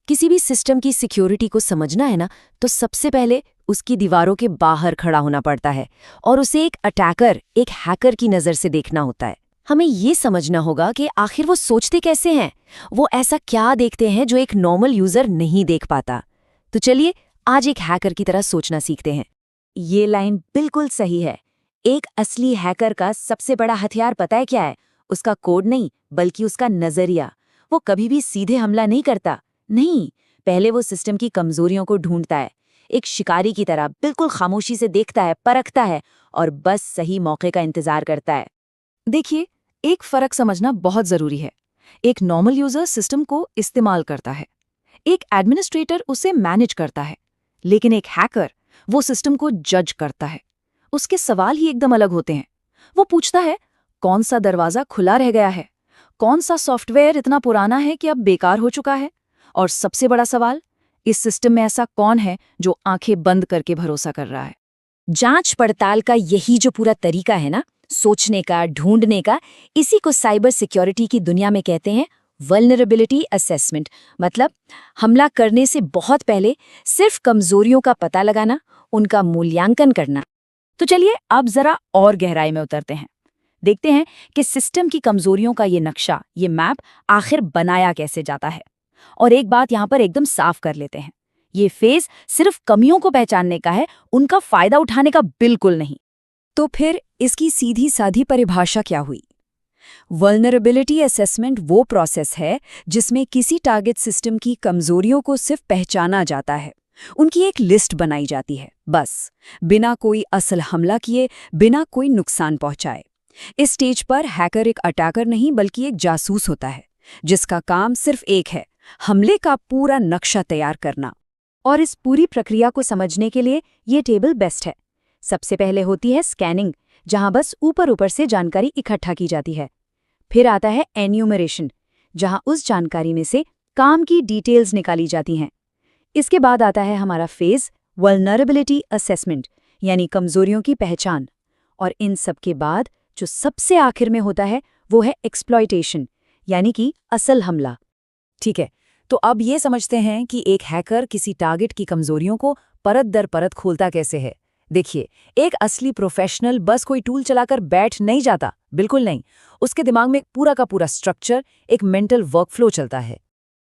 किसी भी सिस्टम की सिक्योरिटी को समझना है ना, तो सबसे पहले उसकी दीवारों के बाहर खड़ा होना पड़ता है और उसे एक अटैकर, एक हैकर की नज़र से देखना होता है। हमें ये समझना होगा कि आखिर वो सोचते कैसे हैं, वो ऐसा क्या देखते हैं जो एक नॉर्मल यूज़र नहीं देख पाता। तो चलिए आज एक हैकर की तरह सोचना सीखते हैं। ये लाइन बिल्कुल सही है। एक असली हैकर का सबसे बड़ा हथियार पता है क्या है? उसका कोड नहीं, बल्कि उसका नजरिया। वो कभी भी सीधे हमला नहीं करता। नहीं, पहले वो सिस्टम की कमजोरियों को ढूंढता है। एक शिकारी की तरह बिल्कुल खामोशी से देखता है, परखता है और बस सही मौके का इंतजार करता है। देखिए, एक फर्क समझना बहुत जरूरी है। एक नॉर्मल यूजर सिस्टम को इस्तेमाल करता है, एक एडमिनिस्ट्रेटर उसे मैनेज करता है, लेकिन एक हैकर वो सिस्टम को जज करता है। उसके सवाल ही एकदम अलग होते हैं। वो पूछता है, कौन सा दरवाजा खुला रह गया है, कौन सा सॉफ्टवेयर इतना पुराना है कि अब बेकार हो चुका है, और सबसे बड़ा सवाल, इस सिस्टम में ऐसा कौन है जो आंखें बंद करके भरोसा कर रहा है। जांच पड़ताल का यही जो पूरा तरीका है ना, सोचने का, ढूंढने का, इसी को साइबर सिक्योरिटी की दुनिया में कहते हैं वल्नरेबिलिटी असेसमेंट। मतलब हमला करने से बहुत पहले सिर्फ कमजोरियों का पता लगाना, उनका मूल्यांकन करना। तो चलिए अब जरा और गहराई में उतरते हैं। देखते हैं कि सिस्टम की कमजोरियों का ये नक्शा, ये मैप आखिर बनाया कैसे जाता है। और एक बात यहाँ पर एकदम साफ कर लेते हैं, ये फेज सिर्फ कमियों को पहचानने का है, उनका फायदा उठाने का बिल्कुल नहीं। तो फिर इसकी सीधी साधी परिभाषा क्या हुई? वल्नरेबिलिटी असेसमेंट वो प्रोसेस है जिसमें किसी टारगेट सिस्टम की कमजोरियों को सिर्फ पहचाना जाता है, उनकी एक लिस्ट बनाई जाती है, बस, बिना कोई असल हमला किए, बिना कोई नुकसान पहुंचाए। इस स्टेज पर हैकर एक अटैकर नहीं बल्कि एक जासूस होता है, जिसका काम सिर्फ एक है, हमले का पूरा नक्शा तैयार करना। और इस पूरी प्रक्रिया को समझने के लिए ये टेबल बेस्ट है। सबसे पहले होती है स्कैनिंग, जहां बस ऊपर ऊपर से जानकारी इकट्ठा की जाती है। फिर आता है एन्यूमरेशन, जहां उस जानकारी में से काम की डिटेल्स निकाली जाती हैं। इसके बाद आता है हमारा फेज वल्नरेबिलिटी असेसमेंट, यानी कमजोरियों की पहचान। और इन सब के बाद जो सबसे आखिर में होता है वो है एक्सप्लॉयटेशन, यानी कि असल हमला। ठीक है, तो अब ये समझते हैं कि एक हैकर किसी टारगेट की कमजोरियों को परत दर परत खोलता कैसे है। देखिए, एक असली प्रोफेशनल बस कोई टूल चलाकर बैठ नहीं जाता, बिल्कुल नहीं। उसके दिमाग में पूरा का पूरा स्ट्रक्चर, एक मेंटल वर्कफ्लो चलता है।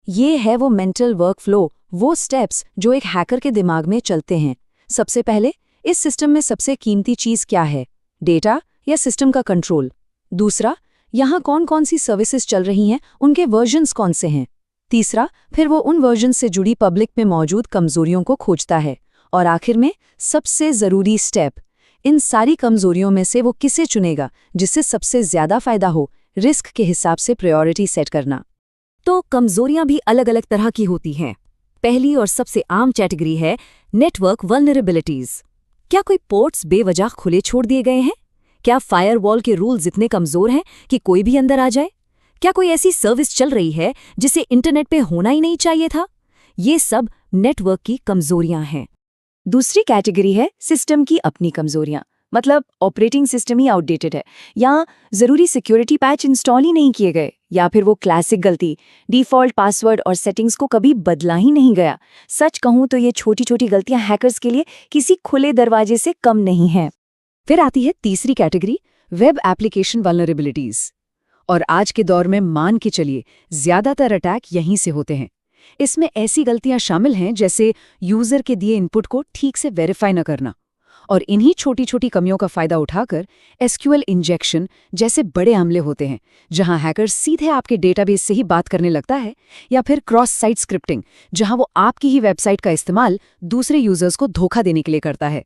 ये है वो मेंटल वर्कफ्लो, वो स्टेप्स जो एक हैकर के दिमाग में चलते हैं। सबसे पहले, इस सिस्टम में सबसे कीमती चीज क्या है? डेटा या सिस्टम का कंट्रोल? दूसरा, यहाँ कौन कौन सी सर्विसेज चल रही हैं, उनके वर्जन्स कौन से हैं? तीसरा, फिर वो उन वर्जन्स से जुड़ी पब्लिक में मौजूद कमजोरियों को खोजता है। और आखिर में सबसे जरूरी स्टेप, इन सारी कमजोरियों में से वो किसे चुनेगा जिससे सबसे ज्यादा फायदा हो, रिस्क के हिसाब से प्रायोरिटी सेट करना। तो कमजोरियां भी अलग अलग तरह की होती हैं। पहली और सबसे आम कैटेगरी है नेटवर्क वल्नरेबिलिटीज। क्या कोई पोर्ट्स बेवजह खुले छोड़ दिए गए हैं? क्या फायरवॉल के रूल्स इतने कमजोर हैं कि कोई भी अंदर आ जाए? क्या कोई ऐसी सर्विस चल रही है जिसे इंटरनेट पे होना ही नहीं चाहिए था? ये सब नेटवर्क की कमजोरियां हैं। दूसरी कैटेगरी है सिस्टम की अपनी कमजोरियां, मतलब ऑपरेटिंग सिस्टम ही आउटडेटेड है, या जरूरी सिक्योरिटी पैच इंस्टॉल ही नहीं किए गए, या फिर वो क्लासिक गलती, डिफॉल्ट पासवर्ड और सेटिंग्स को कभी बदला ही नहीं गया। सच कहूं तो ये छोटी छोटी गलतियां हैकर्स के लिए किसी खुले दरवाजे से कम नहीं है। फिर आती है तीसरी कैटेगरी, वेब एप्लीकेशन वल्नरेबिलिटीज। और आज के दौर में मान के चलिए, ज्यादातर अटैक यहीं से होते हैं। इसमें ऐसी गलतियां शामिल हैं जैसे यूजर के दिए इनपुट को ठीक से वेरीफाई न करना, और इन्हीं छोटी छोटी कमियों का फायदा उठाकर एसक्यूएल इंजेक्शन जैसे बड़े हमले होते हैं, जहां हैकर सीधे आपके डेटाबेस से ही बात करने लगता है, या फिर क्रॉस साइट स्क्रिप्टिंग, जहां वो आपकी ही वेबसाइट का इस्तेमाल दूसरे यूजर्स को धोखा देने के लिए करता है।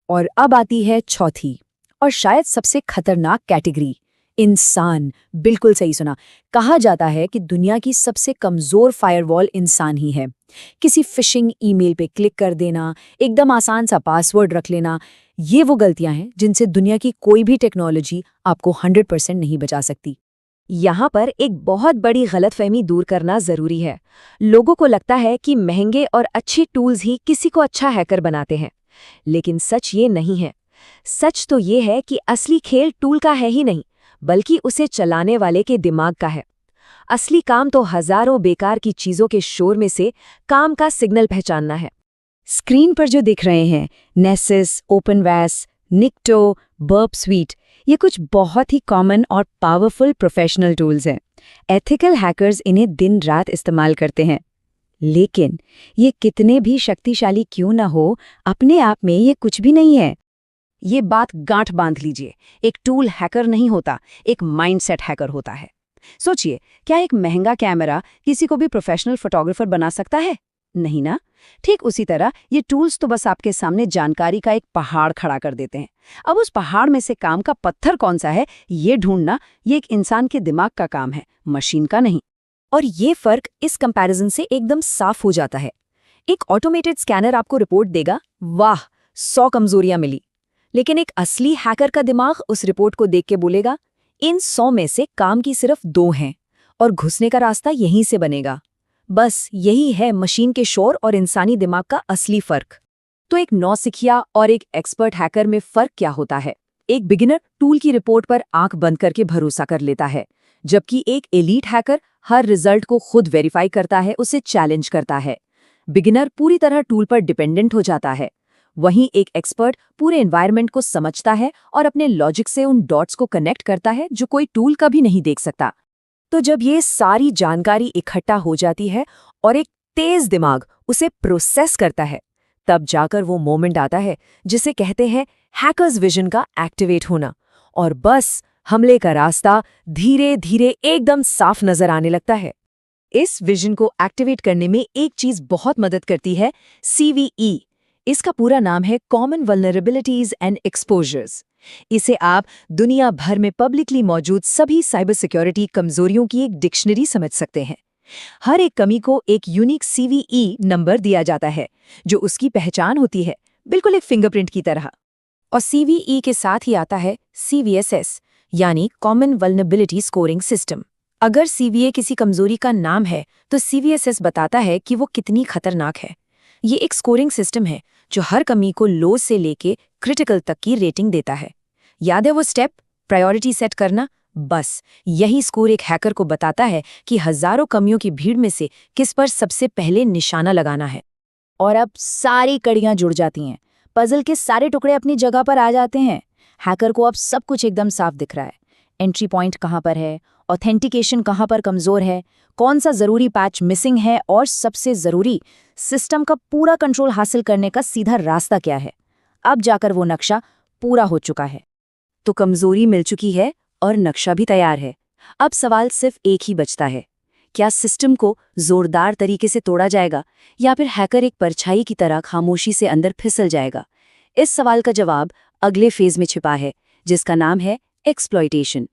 और अब आती है चौथी और शायद सबसे खतरनाक कैटेगरी, इंसान। बिल्कुल सही सुना। कहा जाता है कि दुनिया की सबसे कमजोर फायरवॉल इंसान ही है। किसी फिशिंग ईमेल पे क्लिक कर देना, एकदम आसान सा पासवर्ड रख लेना, ये वो गलतियां हैं जिनसे दुनिया की कोई भी टेक्नोलॉजी आपको 100% नहीं बचा सकती। यहाँ पर एक बहुत बड़ी गलतफहमी दूर करना जरूरी है। लोगों को लगता है कि महंगे और अच्छे टूल्स ही किसी को अच्छा हैकर बनाते हैं, लेकिन सच ये नहीं है। सच तो ये है कि असली खेल टूल का है ही नहीं, बल्कि उसे चलाने वाले के दिमाग का है। असली काम तो हजारों बेकार की चीजों के शोर में से काम का सिग्नल पहचानना है। स्क्रीन पर जो दिख रहे हैं, नेसिस, ओपनवैस, निक्टो, बर्ब स्वीट, ये कुछ बहुत ही कॉमन और पावरफुल प्रोफेशनल टूल्स हैं। एथिकल हैकर्स इन्हें दिन रात इस्तेमाल करते हैं। लेकिन ये कितने भी शक्तिशाली क्यों न हो, अपने आप में ये कुछ भी नहीं है। ये बात गांठ बांध लीजिए, एक टूल हैकर नहीं होता, एक माइंडसेट हैकर होता है। सोचिए, क्या एक महंगा कैमरा किसी को भी प्रोफेशनल फोटोग्राफर बना सकता है? नहीं ना? ठीक उसी तरह ये टूल्स तो बस आपके सामने जानकारी का एक पहाड़ खड़ा कर देते हैं। अब उस पहाड़ में से काम का पत्थर कौन सा है, ये ढूंढना, ये एक इंसान के दिमाग का काम है, मशीन का नहीं। और ये फर्क इस कंपैरिजन से एकदम साफ हो जाता है। एक ऑटोमेटेड स्कैनर आपको रिपोर्ट देगा, वाह 100 कमजोरियां मिली, लेकिन एक असली हैकर का दिमाग उस रिपोर्ट को देख के बोलेगा, इन 100 में से काम की सिर्फ 2 हैं और घुसने का रास्ता यहीं से बनेगा। बस यही है मशीन के शोर और इंसानी दिमाग का असली फर्क। तो एक नौसिखिया और एक एक्सपर्ट हैकर में फर्क क्या होता है? एक बिगिनर टूल की रिपोर्ट पर आंख बंद करके भरोसा कर लेता है, जबकि एक एलीट हैकर हर रिजल्ट को खुद वेरीफाई करता है, उसे चैलेंज करता है। बिगिनर पूरी तरह टूल पर डिपेंडेंट हो जाता है, वहीं एक एक्सपर्ट पूरे एनवायरनमेंट को समझता है और अपने लॉजिक से उन डॉट्स को कनेक्ट करता है जो कोई टूल कभी नहीं देख सकता। तो जब ये सारी जानकारी इकट्ठा हो जाती है और एक तेज दिमाग उसे प्रोसेस करता है, तब जाकर वो मोमेंट आता है जिसे कहते हैं हैकर्स विजन का एक्टिवेट होना, और बस हमले का रास्ता धीरे धीरे एकदम साफ नजर आने लगता है। इस विजन को एक्टिवेट करने में एक चीज बहुत मदद करती है, CVE। इसका पूरा नाम है कॉमन वल्नरेबिलिटीज एंड एक्सपोजर्स। इसे आप दुनिया भर में पब्लिकली मौजूद सभी साइबर सिक्योरिटी कमजोरियों की एक डिक्शनरी समझ सकते हैं। हर एक कमी को एक यूनिक CVE नंबर दिया जाता है, जो उसकी पहचान होती है, बिल्कुल एक फिंगरप्रिंट की तरह। और CVE के साथ ही आता है CVSS, यानी कॉमन वल्नरेबिलिटी स्कोरिंग सिस्टम। अगर CVA किसी कमजोरी का नाम है, तो CVSS बताता है कि वो कितनी खतरनाक है। ये एक स्कोरिंग सिस्टम है जो हर कमी को लो से लेके क्रिटिकल तक की रेटिंग देता है। याद है वो स्टेप, प्रायोरिटी सेट करना? बस यही स्कोर एक हैकर को बताता है कि हजारों कमियों की भीड़ में से किस पर सबसे पहले निशाना लगाना है। और अब सारी कड़ियां जुड़ जाती हैं, पजल के सारे टुकड़े अपनी जगह पर आ जाते हैं। हैकर को अब सब कुछ एकदम साफ दिख रहा है। एंट्री पॉइंट कहाँ पर है, ऑथेंटिकेशन कहाँ पर कमजोर है, कौन सा जरूरी पैच मिसिंग है, और सबसे जरूरी, सिस्टम का पूरा कंट्रोल हासिल करने का सीधा रास्ता क्या है। अब जाकर वो नक्शा पूरा हो चुका है। तो कमजोरी मिल चुकी है और नक्शा भी तैयार है। अब सवाल सिर्फ एक ही बचता है, क्या सिस्टम को जोरदार तरीके से तोड़ा जाएगा या फिर हैकर एक परछाई की तरह खामोशी से अंदर फिसल जाएगा? इस सवाल का जवाब अगले फेज में छिपा है, जिसका नाम है एक्सप्लॉइटेशन।